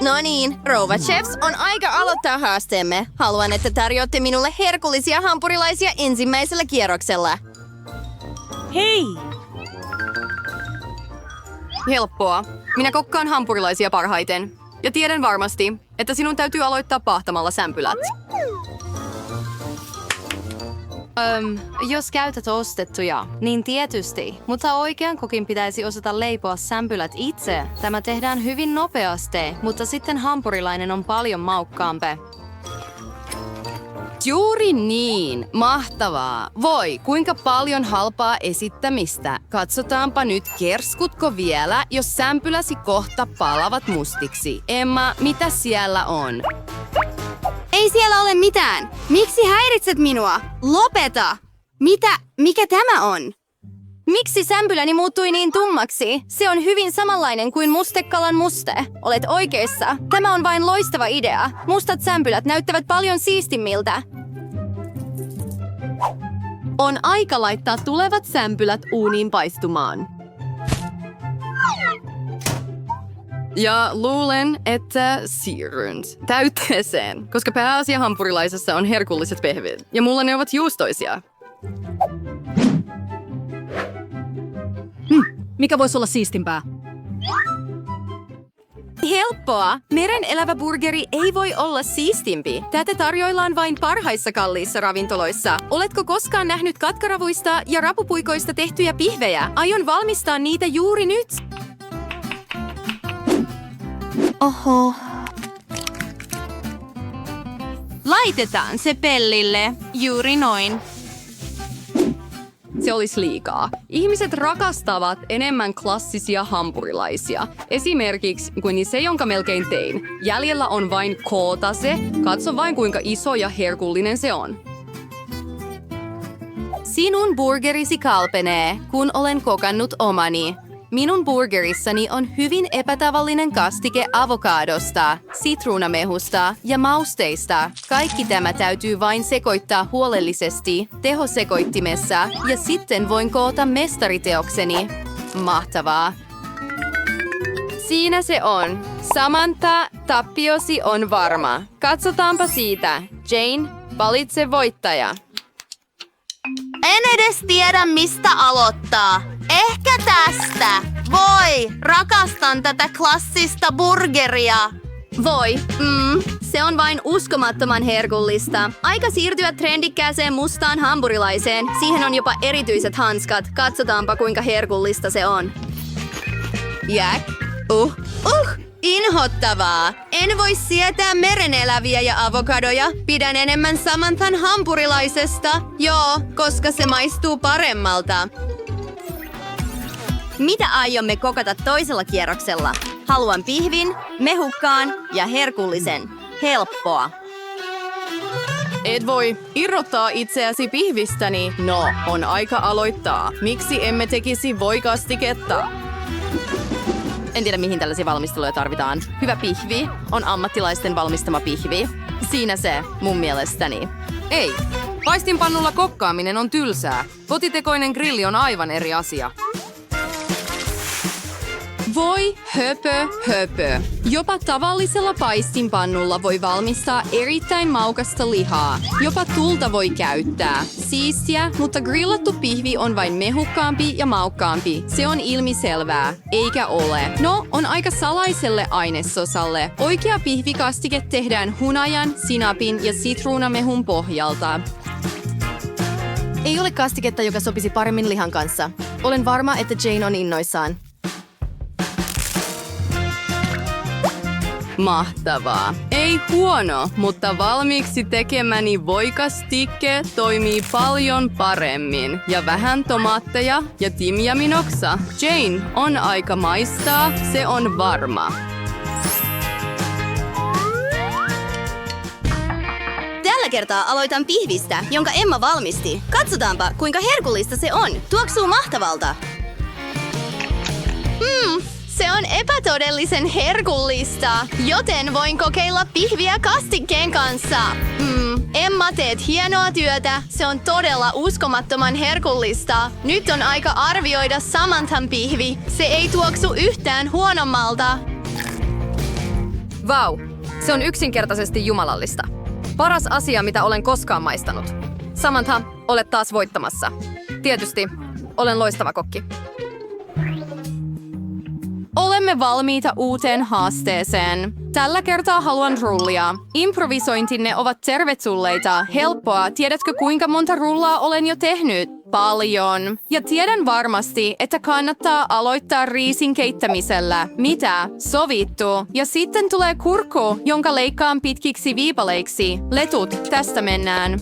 No niin, rouva chefs, on aika aloittaa haasteemme. Haluan, että tarjoatte minulle herkullisia hampurilaisia ensimmäisellä kierroksella. Hei! Helppoa. Minä kokkaan hampurilaisia parhaiten. Ja tiedän varmasti, että sinun täytyy aloittaa paahtamalla sämpylät. Jos käytät ostettuja, niin tietysti. Mutta oikean kokin pitäisi osata leipoa sämpylät itse. Tämä tehdään hyvin nopeasti, mutta sitten hampurilainen on paljon maukkaampi. Juuri niin. Mahtavaa. Voi, kuinka paljon halpaa esittämistä. Katsotaanpa nyt, kerskutko vielä, jos sämpyläsi kohta palavat mustiksi. Emma, mitä siellä on? Ei siellä ole mitään. Miksi häiritset minua? Lopeta! Mikä tämä on? Miksi sämpyläni muuttui niin tummaksi? Se on hyvin samanlainen kuin mustekalan muste. Olet oikeassa. Tämä on vain loistava idea. Mustat sämpylät näyttävät paljon siistimmiltä. On aika laittaa tulevat sämpylät uuniin paistumaan. Ja luulen, että siirryn täytteeseen, koska pääasia hampurilaisessa on herkulliset pehvit. Ja mulla ne ovat juustoisia. Mikä voisi olla siistimpää? Helppoa! Meren elävä burgeri ei voi olla siistimpi. Tätä tarjoillaan vain parhaissa kalliissa ravintoloissa. Oletko koskaan nähnyt katkaravuista ja rapupuikoista tehtyjä pihvejä? Aion valmistaa niitä juuri nyt. Oho. Laitetaan se pellille. Juuri noin. Se olisi liikaa. Ihmiset rakastavat enemmän klassisia hampurilaisia. Esimerkiksi kuin se, jonka melkein tein. Jäljellä on vain koota se. Katso vain, kuinka iso ja herkullinen se on. Sinun burgerisi kalpenee, kun olen kokannut omani. Minun burgerissani on hyvin epätavallinen kastike avokadosta, sitruunamehusta ja mausteista. Kaikki tämä täytyy vain sekoittaa huolellisesti tehosekoittimessa ja sitten voin koota mestariteokseni. Mahtavaa! Siinä se on. Samantha, tappiosi on varma. Katsotaanpa siitä. Jane, valitse voittaja. En edes tiedä, mistä aloittaa. Ehkä tästä. Voi, rakastan tätä klassista burgeria. Voi, se on vain uskomattoman herkullista. Aika siirtyä trendikkääseen mustaan hampurilaiseen. Siihen on jopa erityiset hanskat. Katsotaanpa, kuinka herkullista se on. Jäk. Inhottavaa. En voi sietää mereneläviä ja avokadoja. Pidän enemmän Samanthan hampurilaisesta. Joo, koska se maistuu paremmalta. Mitä aiomme kokata toisella kierroksella? Haluan pihvin, mehukkaan ja herkullisen. Helppoa. Et voi irrottaa itseäsi pihvistäni. No, on aika aloittaa. Miksi emme tekisi voikastiketta? En tiedä, mihin tällaisia valmisteluja tarvitaan. Hyvä pihvi on ammattilaisten valmistama pihvi. Siinä se, mun mielestäni. Ei. Paistinpannulla kokkaaminen on tylsää. Kotitekoinen grilli on aivan eri asia. Voi höpö. Jopa tavallisella paistinpannulla voi valmistaa erittäin maukasta lihaa. Jopa tulta voi käyttää. Siistiä, mutta grillattu pihvi on vain mehukkaampi ja maukkaampi. Se on ilmiselvää, eikä ole. No, on aika salaiselle ainesosalle. Oikea pihvikastike tehdään hunajan, sinapin ja sitruunamehun pohjalta. Ei ole kastiketta, joka sopisi paremmin lihan kanssa. Olen varma, että Jane on innoissaan. Mahtavaa. Ei huono, mutta valmiiksi tekemäni voikastikke toimii paljon paremmin. Ja vähän tomaatteja ja timjaminoksa. Jane, on aika maistaa, se on varma. Tällä kertaa aloitan pihvistä, jonka Emma valmisti. Katsotaanpa, kuinka herkullista se on. Tuoksuu mahtavalta. Se on epätodellisen herkullista, joten voin kokeilla pihviä kastikkeen kanssa. Emma, teet hienoa työtä. Se on todella uskomattoman herkullista. Nyt on aika arvioida Samanthan pihvi. Se ei tuoksu yhtään huonommalta. Vau, se on yksinkertaisesti jumalallista. Paras asia, mitä olen koskaan maistanut. Samantha, olet taas voittamassa. Tietysti, olen loistava kokki. Olemme valmiita uuteen haasteeseen. Tällä kertaa haluan rullia. Improvisointinne ovat tervetulleita. Helppoa. Tiedätkö kuinka monta rullaa olen jo tehnyt? Paljon. Ja tiedän varmasti, että kannattaa aloittaa riisin keittämisellä. Mitä? Sovittu. Ja sitten tulee kurkku, jonka leikkaan pitkiksi viipaleiksi. Letut. Tästä mennään.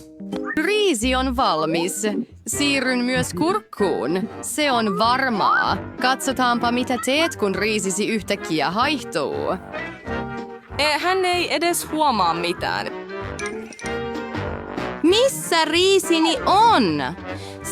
Riisi on valmis. Siirryn myös kurkkuun. Se on varmaa. Katsotaanpa mitä teet, kun riisisi yhtäkkiä haihtuu. Hän ei edes huomaa mitään. Missä riisini on?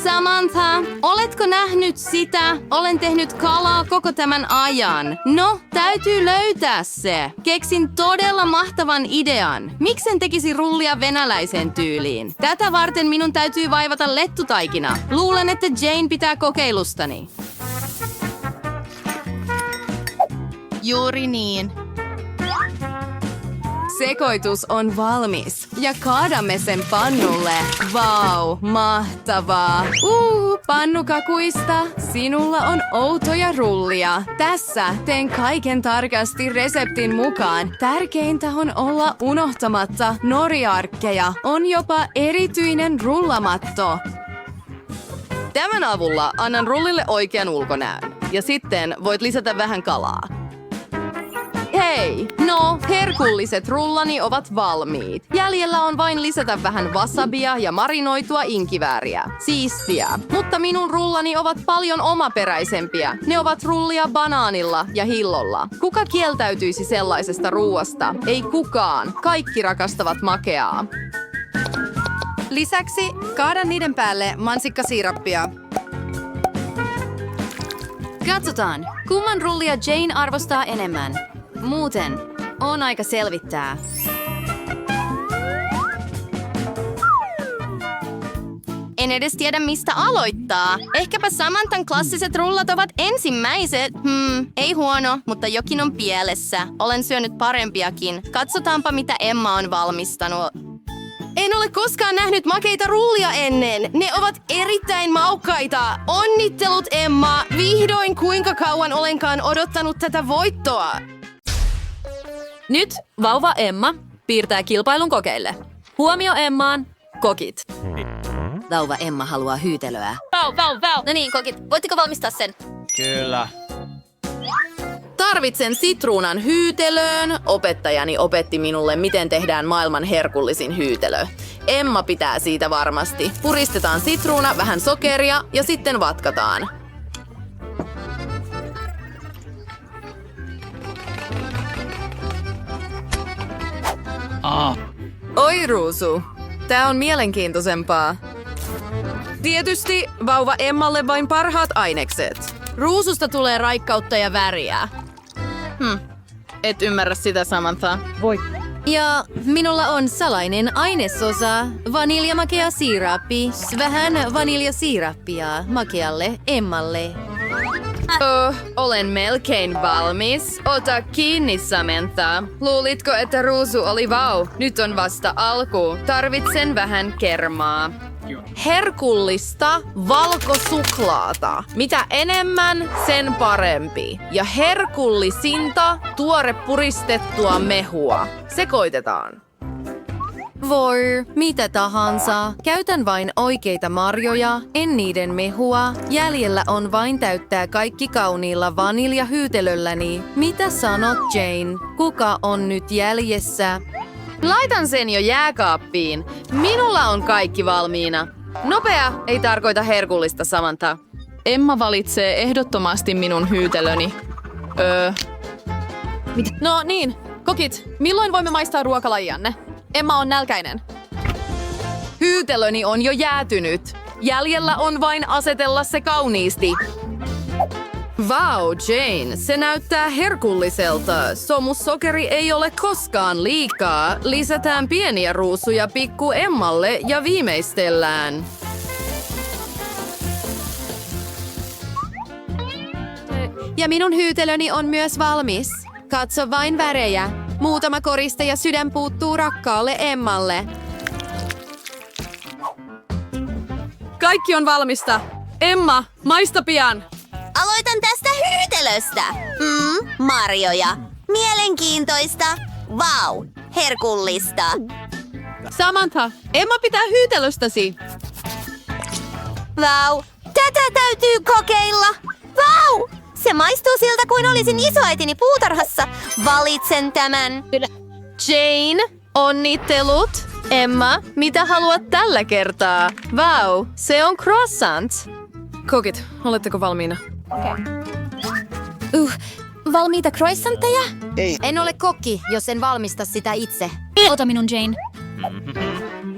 Samantha, oletko nähnyt sitä? Olen tehnyt kalaa koko tämän ajan. No, täytyy löytää se. Keksin todella mahtavan idean. Miksen tekisi rullia venäläiseen tyyliin? Tätä varten minun täytyy vaivata lettutaikina. Luulen, että Jane pitää kokeilustani. Juuri niin. Sekoitus on valmis ja kaadamme sen pannulle. Vau, mahtavaa. Pannukakuista. Sinulla on outoja rullia. Tässä teen kaiken tarkasti reseptin mukaan. Tärkeintä on olla unohtamatta noriarkkeja. On jopa erityinen rullamatto. Tämän avulla annan rullille oikean ulkonäön. Ja sitten voit lisätä vähän kalaa. Hei! No, herkulliset rullani ovat valmiit. Jäljellä on vain lisätä vähän wasabia ja marinoitua inkivääriä. Siistiä. Mutta minun rullani ovat paljon omaperäisempiä. Ne ovat rullia banaanilla ja hillolla. Kuka kieltäytyisi sellaisesta ruuasta? Ei kukaan. Kaikki rakastavat makeaa. Lisäksi kaadan niiden päälle mansikkasiirappia. Katsotaan, kumman rullia Jane arvostaa enemmän. Muuten, on aika selvittää. En edes tiedä, mistä aloittaa. Ehkäpä Samanthan klassiset rullat ovat ensimmäiset. Ei huono, mutta jokin on pielessä. Olen syönyt parempiakin. Katsotaanpa, mitä Emma on valmistanut. En ole koskaan nähnyt makeita rullia ennen. Ne ovat erittäin maukkaita. Onnittelut, Emma. Vihdoin kuinka kauan olenkaan odottanut tätä voittoa. Nyt vauva Emma piirtää kilpailun kokeille. Huomio Emmaan, kokit. Vauva Emma haluaa hyytelöä. Vau. No niin, kokit, voitteko valmistaa sen? Kyllä. Tarvitsen sitruunan hyytelöön. Opettajani opetti minulle, miten tehdään maailman herkullisin hyytelö. Emma pitää siitä varmasti. Puristetaan sitruuna, vähän sokeria ja sitten vatkataan. Oi Ruusu, tää on mielenkiintoisempaa. Tietysti vauva Emmalle vain parhaat ainekset. Ruususta tulee raikkautta ja väriä. Et ymmärrä sitä, Samantha. Ja minulla on salainen ainesosa, vaniljamakea siirappi, vähän vaniljasiirappia makealle Emmalle. Olen melkein valmis. Ota kiinni, Samantha. Luulitko, että ruusu oli vau? Nyt on vasta alku. Tarvitsen vähän kermaa. Herkullista valkosuklaata. Mitä enemmän, sen parempi. Ja herkullisinta, tuore puristettua mehua. Sekoitetaan. Voi, mitä tahansa. Käytän vain oikeita marjoja, en niiden mehua. Jäljellä on vain täyttää kaikki kauniilla vaniljahyytelölläni. Mitä sanot, Jane? Kuka on nyt jäljessä? Laitan sen jo jääkaappiin. Minulla on kaikki valmiina. Nopea ei tarkoita herkullista, Samantha. Emma valitsee ehdottomasti minun hyytelöni. No niin, kokit, milloin voimme maistaa ruokalajianne? Emma on nälkäinen. Hyytelöni on jo jäätynyt. Jäljellä on vain asetella se kauniisti. Vau, Jane, se näyttää herkulliselta. Somussokeri ei ole koskaan liikaa. Lisätään pieniä ruusuja pikku Emmalle ja viimeistellään. Ja minun hyytelöni on myös valmis. Katso vain värejä. Muutama koriste ja sydän puuttuu rakkaalle Emmalle. Kaikki on valmista. Emma, maista pian. Aloitan tästä hyytelöstä. Marjoja. Mielenkiintoista. Vau, herkullista. Samantha, Emma pitää hyytelöstäsi. Vau, tätä täytyy kokeilla. Vau, se maistuu siltä kuin olisin isoäitini puutarhassa. Valitsen tämän. Jane, onnittelut. Emma, mitä haluat tällä kertaa? Vau, se on croissant. Kokit, oletteko valmiina? Valmiita croissantteja? En ole kokki, jos en valmista sitä itse. Ota minun Jane.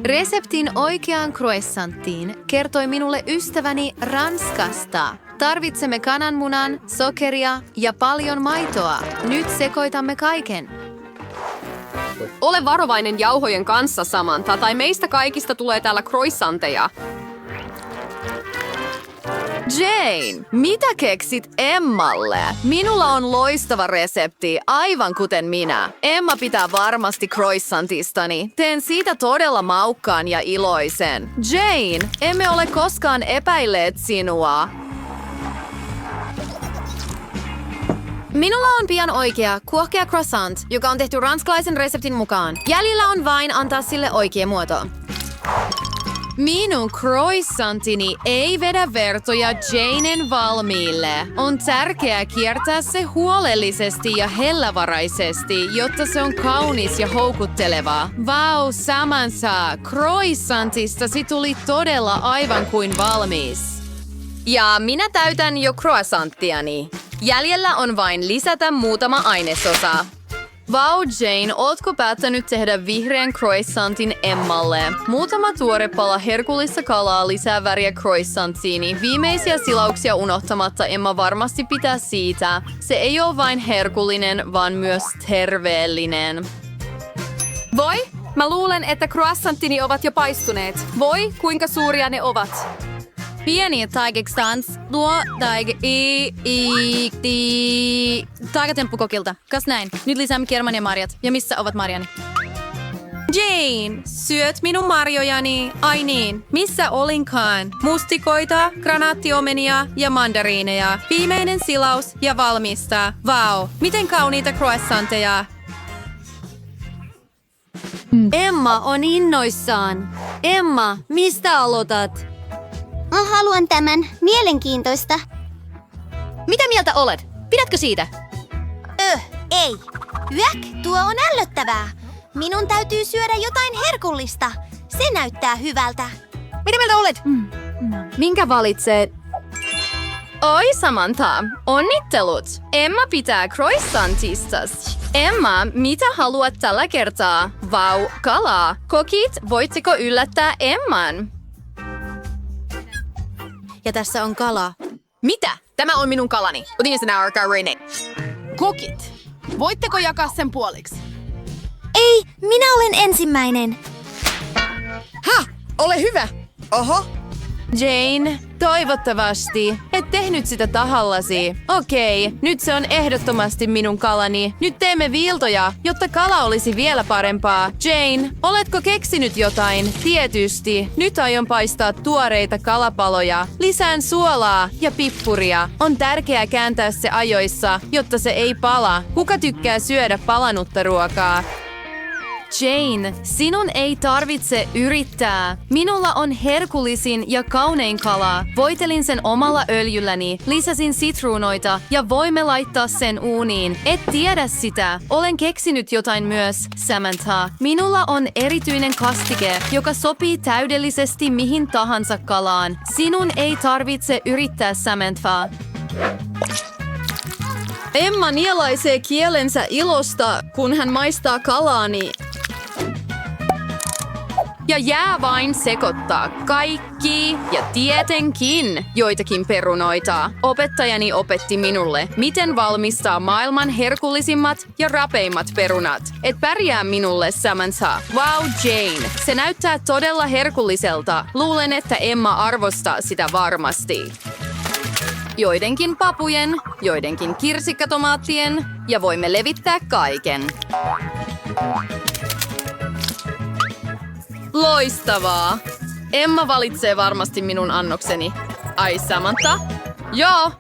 Reseptin oikeaan croissanttiin kertoi minulle ystäväni Ranskasta. Tarvitsemme kananmunan, sokeria ja paljon maitoa. Nyt sekoitamme kaiken. Ole varovainen jauhojen kanssa, Samantha, tai meistä kaikista tulee täällä croissanteja. Jane, mitä keksit Emmalle? Minulla on loistava resepti, aivan kuten minä. Emma pitää varmasti croissantistani. Teen siitä todella maukkaan ja iloisen. Jane, emme ole koskaan epäilleet sinua. Minulla on pian oikea kuohkea croissant, joka on tehty ranskalaisen reseptin mukaan. Jäljellä on vain antaa sille oikea muoto. Minun croissantini ei vedä vertoja Janen valmiille. On tärkeää kiertää se huolellisesti ja hellävaraisesti, jotta se on kaunis ja houkutteleva. Vau, Samantha, croissantistasi tuli todella aivan kuin valmis. Ja minä täytän jo croissanttiani. Jäljellä on vain lisätä muutama ainesosa. Vau, Jane, ootko päättänyt tehdä vihreän croissantin Emmalle? Muutama tuore pala herkullista kalaa lisää väriä croissanttiini. Viimeisiä silauksia unohtamatta Emma varmasti pitää siitä. Se ei ole vain herkullinen, vaan myös terveellinen. Voi? Mä luulen, että croissanttini ovat jo paistuneet. Voi, kuinka suuria ne ovat? Pieni taikekstans, tuo taikatemppukokilta. Kas näin. Nyt lisäämme kerman ja marjat. Ja missä ovat marjani? Jane, syöt minun marjojani. Ai niin, missä olinkaan? Mustikoita, granaattiomenia ja mandariineja. Viimeinen silaus ja valmista. Vau, miten kauniita croissantteja. Emma on innoissaan. Emma, mistä aloitat? Mä haluan tämän. Mielenkiintoista. Mitä mieltä olet? Pidätkö siitä? Ei. Tuo on ällöttävää. Minun täytyy syödä jotain herkullista. Se näyttää hyvältä. Mitä mieltä olet? Minkä valitset? Oi Samantha, onnittelut! Emma pitää croissantistas. Emma, mitä haluat tällä kertaa? Vau, kalaa. Kokit, voitteko yllättää Emman? Ja tässä on kala. Mitä? Tämä on minun kalani. Otin sen arkareine. Kokit, voitteko jakaa sen puoliksi? Ei, minä olen ensimmäinen. Ole hyvä! Oho. Jane, toivottavasti et tehnyt sitä tahallasi. Okei, nyt se on ehdottomasti minun kalani. Nyt teemme viiltoja, jotta kala olisi vielä parempaa. Jane, oletko keksinyt jotain? Tietysti. Nyt aion paistaa tuoreita kalapaloja. Lisään suolaa ja pippuria. On tärkeää kääntää se ajoissa, jotta se ei pala. Kuka tykkää syödä palanutta ruokaa? Jane, sinun ei tarvitse yrittää. Minulla on herkullisin ja kaunein kala. Voitelin sen omalla öljylläni, lisäsin sitruunoita ja voimme laittaa sen uuniin. Et tiedä sitä. Olen keksinyt jotain myös, Samantha. Minulla on erityinen kastike, joka sopii täydellisesti mihin tahansa kalaan. Sinun ei tarvitse yrittää, Samantha. Emma nielaisee kielensä ilosta, kun hän maistaa kalaani. Ja jää vain sekoittaa kaikki ja tietenkin joitakin perunoita. Opettajani opetti minulle, miten valmistaa maailman herkullisimmat ja rapeimmat perunat. Et pärjää minulle, Samantha. Wow, Jane, se näyttää todella herkulliselta. Luulen, että Emma arvostaa sitä varmasti. Joidenkin papujen, joidenkin kirsikkatomaattien ja voimme levittää kaiken. Loistavaa. Emma valitsee varmasti minun annokseni. Ai Samantha? Joo.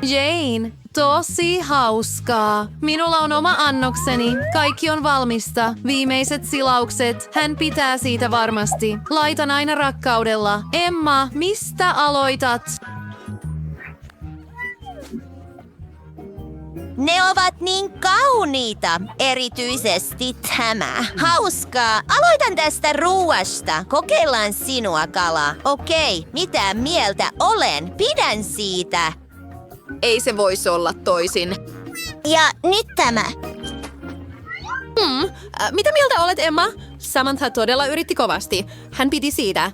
Jane, tosi hauskaa. Minulla on oma annokseni. Kaikki on valmista. Viimeiset silaukset. Hän pitää siitä varmasti. Laitan aina rakkaudella. Emma, mistä aloitat? Ne ovat niin kauniita, erityisesti tämä. Hauskaa. Aloitan tästä ruuasta. Kokeillaan sinua, kala. Okei, mitä mieltä olen? Pidän siitä. Ei se voisi olla toisin. Ja nyt tämä. Mitä mieltä olet, Emma? Samantha todella yritti kovasti. Hän piti siitä.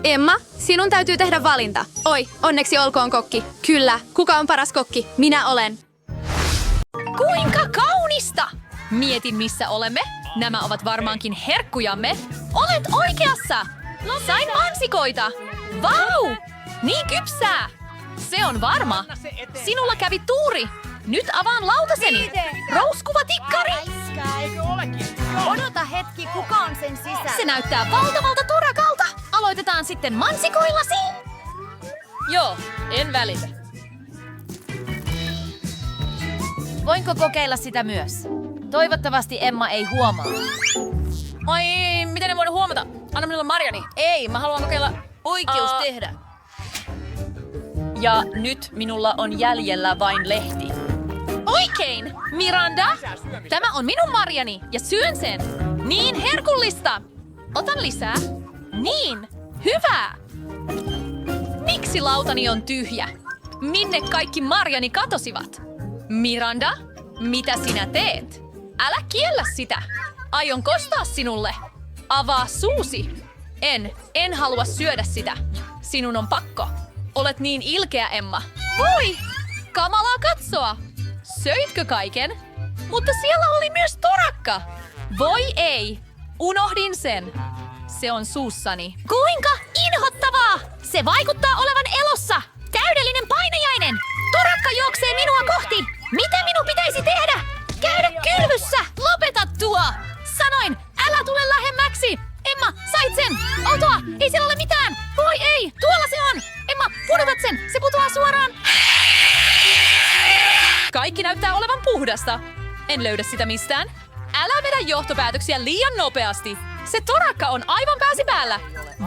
Emma, sinun täytyy tehdä valinta. Oi, onneksi olkoon kokki. Kyllä, kuka on paras kokki? Minä olen. Kuinka kaunista! Mietin, missä olemme. Nämä ovat varmaankin herkkujamme. Olet oikeassa! Sain mansikoita! Vau! Niin kypsää! Se on varma. Sinulla kävi tuuri. Nyt avaan lautaseni. Rouskuva tikkari! Odota hetki, kuka on sen sisällä? Se näyttää valtavalta torakalta. Aloitetaan sitten mansikoillasi. Joo, en välitä. Voinko kokeilla sitä myös? Toivottavasti Emma ei huomaa. Ai, miten en voinut huomata? Anna minulle marjani. Ei, mä haluan kokeilla oikeus tehdä. Ja nyt minulla on jäljellä vain lehti. Oikein, Miranda! Tämä on minun marjani ja syön sen. Niin herkullista! Otan lisää. Niin, hyvä! Miksi lautani on tyhjä? Minne kaikki marjani katosivat? Miranda, mitä sinä teet? Älä kiellä sitä. Aion kostaa sinulle. Avaa suusi. En halua syödä sitä. Sinun on pakko. Olet niin ilkeä, Emma. Voi! Kamalaa katsoa. Söitkö kaiken? Mutta siellä oli myös torakka. Voi ei. Unohdin sen. Se on suussani. Kuinka inhottavaa! Se vaikuttaa olevan elossa. Täydellinen painajainen. Torakka juoksee minua kohti. Mitä minun pitäisi tehdä? Käydä kylvyssä. Lopeta tuo. Sanoin, älä tule lähemmäksi. Emma, sait sen. Outoa, ei siellä ole mitään. Voi ei, tuolla se on. Emma, pudotat sen. Se putoaa suoraan. Kaikki näyttää olevan puhdasta. En löydä sitä mistään. Älä vedä johtopäätöksiä liian nopeasti. Se torakka on aivan pääsi päällä.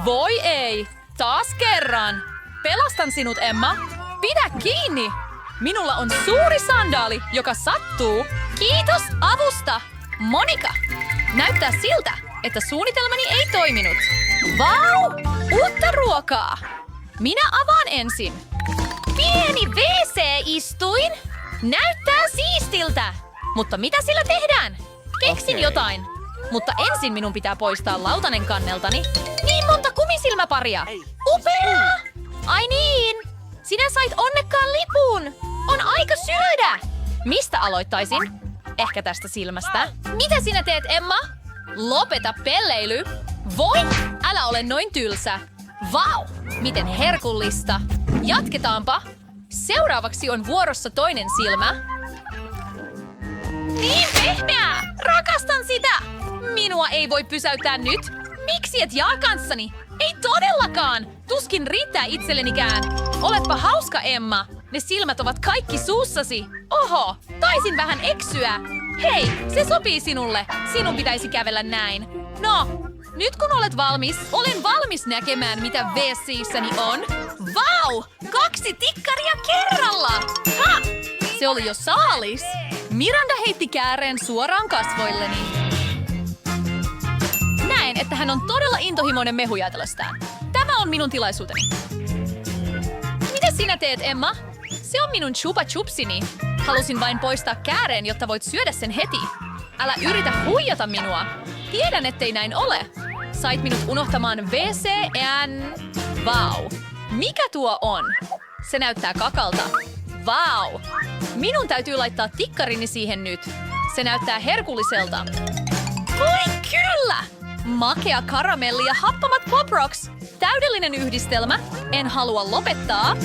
Voi ei. Taas kerran. Pelastan sinut, Emma. Pidä kiinni. Minulla on suuri sandaali, joka sattuu. Kiitos avusta. Monika. Näyttää siltä, että suunnitelmani ei toiminut. Vau! Uutta ruokaa. Minä avaan ensin. Pieni WC-istuin. Näyttää siistiltä. Mutta mitä sillä tehdään? Keksin jotain. Mutta ensin minun pitää poistaa lautanen kanneltani. Niin monta kumisilmäparia. Upeaa! Ai niin! Sinä sait onnekkaan lipun. On aika syödä. Mistä aloittaisin? Ehkä tästä silmästä. Mitä sinä teet, Emma? Lopeta pelleily. Voi! Älä ole noin tylsä. Vau! Miten herkullista. Jatketaanpa. Seuraavaksi on vuorossa toinen silmä. Niin pehmeää! Rakastan sitä! Minua ei voi pysäyttää nyt. Miksi et jaa kanssani? Ei todellakaan! Tuskin riittää itsellenikään. Oletpa hauska, Emma. Ne silmät ovat kaikki suussasi. Oho, taisin vähän eksyä. Hei, se sopii sinulle. Sinun pitäisi kävellä näin. No, nyt kun olet valmis, olen valmis näkemään, mitä WC-ssäni on. Vau! 2 tikkaria kerralla! Ha! Se oli jo saalis. Miranda heitti kääreen suoraan kasvoilleni. Näen, että hän on todella intohimoinen mehujäätelöstään. Tämä on minun tilaisuuteni. Mitä sinä teet, Emma? Se on minun chupa chupsini. Halusin vain poistaa kääreen, jotta voit syödä sen heti. Älä yritä huijata minua. Tiedän, ettei näin ole. Sait minut unohtamaan WC-ään. Vau. Mikä tuo on? Se näyttää kakalta. Vau. Minun täytyy laittaa tikkarini siihen nyt. Se näyttää herkulliselta. Voi kyllä! Makea karamelli ja happamat Pop Rocks. Täydellinen yhdistelmä. En halua lopettaa.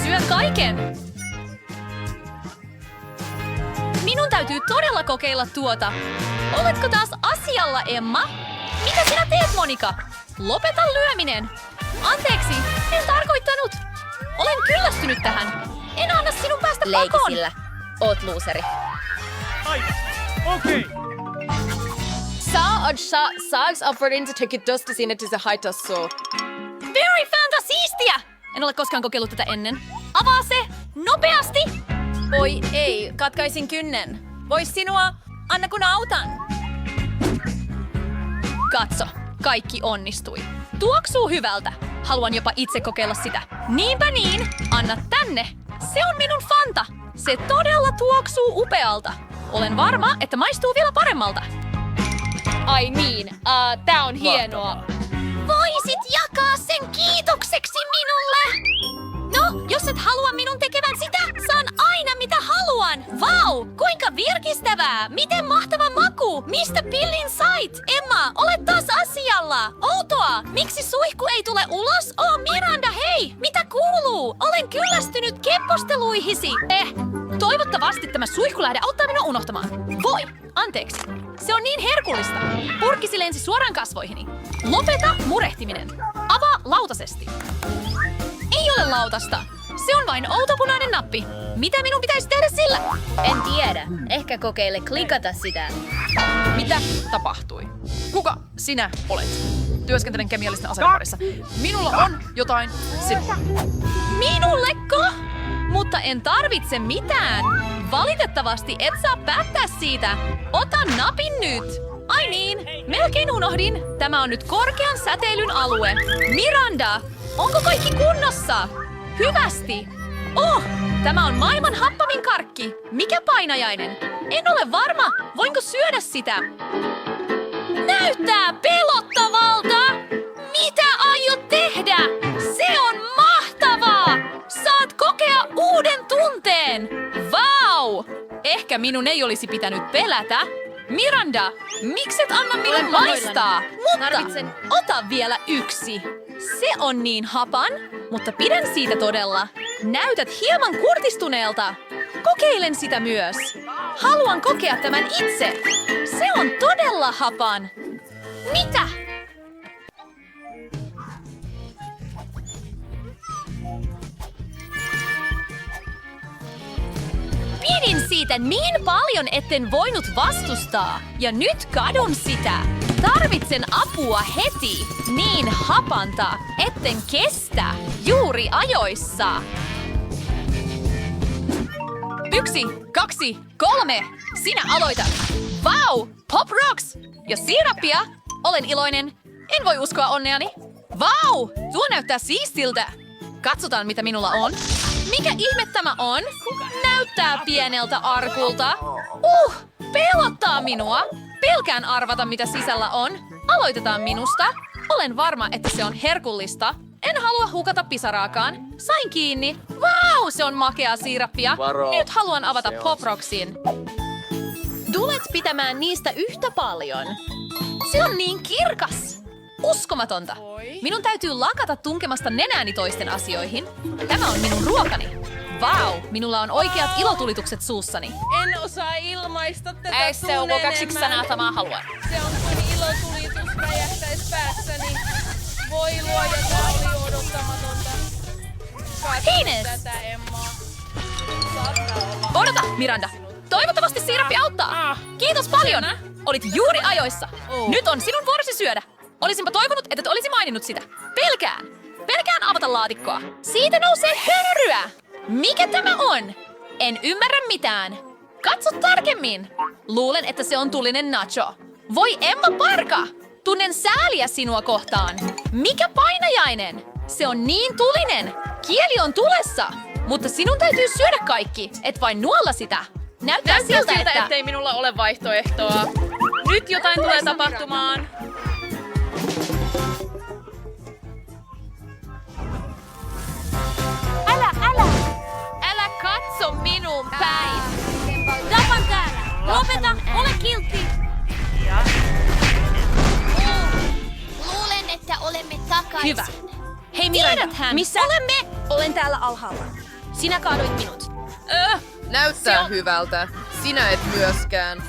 Syön kaiken. Minun täytyy todella kokeilla tuota. Oletko taas asialla, Emma? Mitä sinä teet, Monika? Lopeta lyöminen. Anteeksi, en tarkoittanut. Olen kyllästynyt tähän. En anna sinun päästä pakoon. Leikisillä. Oot luuseri. Saa odsa saaks apparinta teki tosta sinne se haitas so. Very fantasiistia! En ole koskaan kokeillut tätä ennen. Avaa se! Nopeasti! Voi ei, katkaisin kynnen. Vois sinua, anna kun autan. Katso, kaikki onnistui. Tuoksuu hyvältä. Haluan jopa itse kokeilla sitä. Niinpä niin, anna tänne. Se on minun Fanta. Se todella tuoksuu upealta. Olen varma, että maistuu vielä paremmalta. Ai niin, tää on hienoa. Voisit jakaa sen kiitokseksi minulle! No, jos et halua minun tekevän sitä, saan aina mitä haluan! Vau, kuinka virkistävää! Miten mahtava maku! Mistä pillin sait? Emma, olet taas asialla! Outoa! Miksi suihku ei tule ulos? Oh, Miranda, hei! Mitä kuuluu? Olen kyllästynyt kepposteluihisi! Toivottavasti tämä suihkulähde auttaa minua unohtamaan. Voi! Anteeksi. Se on niin herkullista. Purkkisi lensi suoraan kasvoihini. Lopeta murehtiminen. Avaa lautasesti. Ei ole lautasta. Se on vain outopunainen nappi. Mitä minun pitäisi tehdä sillä? En tiedä. Ehkä kokeile klikata sitä. Mitä tapahtui? Kuka sinä olet? Työskentelen kemiallisten aseiden parissa. Minulla on jotain sinua. Minulleko? Mutta en tarvitse mitään. Valitettavasti et saa päättää siitä. Ota napin nyt. Ai niin, melkein unohdin. Tämä on nyt korkean säteilyn alue. Miranda, onko kaikki kunnossa? Hyvästi. Oh, tämä on maailman happavin karkki. Mikä painajainen? En ole varma. Voinko syödä sitä? Näyttää pelottavalta. Mitä aiot tehdä? Se on mahtavaa. Saat kokea uuden tunteen. Vau! Ehkä minun ei olisi pitänyt pelätä. Miranda, mikset anna minun maistaa? Mutta ota vielä yksi. Se on niin hapan, mutta pidän siitä todella. Näytät hieman kurtistuneelta. Kokeilen sitä myös. Haluan kokea tämän itse. Se on todella hapan. Mitä? Pidin siitä niin paljon, etten voinut vastustaa. Ja nyt kadun sitä. Tarvitsen apua heti. Niin hapanta, etten kestä. Juuri ajoissa. 1, 2, 3. Sinä aloitat. Vau! Pop Rocks! Ja siirappia. Olen iloinen. En voi uskoa onneani. Vau! Tuo näyttää siistiltä. Katsotaan, mitä minulla on. Mikä ihme tämä on? Näyttää pieneltä arkulta. Pelottaa minua. Pelkään arvata, mitä sisällä on. Aloitetaan minusta. Olen varma, että se on herkullista. En halua hukata pisaraakaan. Sain kiinni. Vau, se on makeaa siirappia. Nyt haluan avata Pop Rocksin. Tulet pitämään niistä yhtä paljon. Se on niin kirkas. Uskomatonta. Minun täytyy lakata tunkemasta nenääni toisten asioihin. Tämä on minun ruokani. Vau, minulla on oikeat ilotulitukset suussani. En osaa ilmaista tätä Ei se on kaksi sanaa samaa haluan. Se on kuin ilotulitus räjähtäis päässäni. Voi luoja, tää oli odottamatonta. Hines! Tätä, Emma. Odota, Miranda. Toivottavasti siirappi auttaa. Kiitos paljon. Olit juuri ajoissa. Nyt on sinun vuorosi syödä. Olisinpa toivonut, että et olisi maininnut sitä. Pelkään avata laatikkoa. Siitä nousee hörryä. Mikä tämä on? En ymmärrä mitään. Katso tarkemmin. Luulen, että se on tulinen nacho. Voi Emma Parka! Tunnen sääliä sinua kohtaan. Mikä painajainen? Se on niin tulinen. Kieli on tulessa. Mutta sinun täytyy syödä kaikki, et vain nuolla sitä. Näyttää siltä, ettei minulla ole vaihtoehtoa. Nyt jotain tulee tapahtumaan. Älä katso minun päin. Tapan täällä! Lopeta! Ole kiltti! Luulen, että olemme takaisin. Hyvä. Hei Miranda, missä olemme? Olen täällä alhaalla. Sinä kaaduit minut. Näyttää hyvältä. Sinä et myöskään.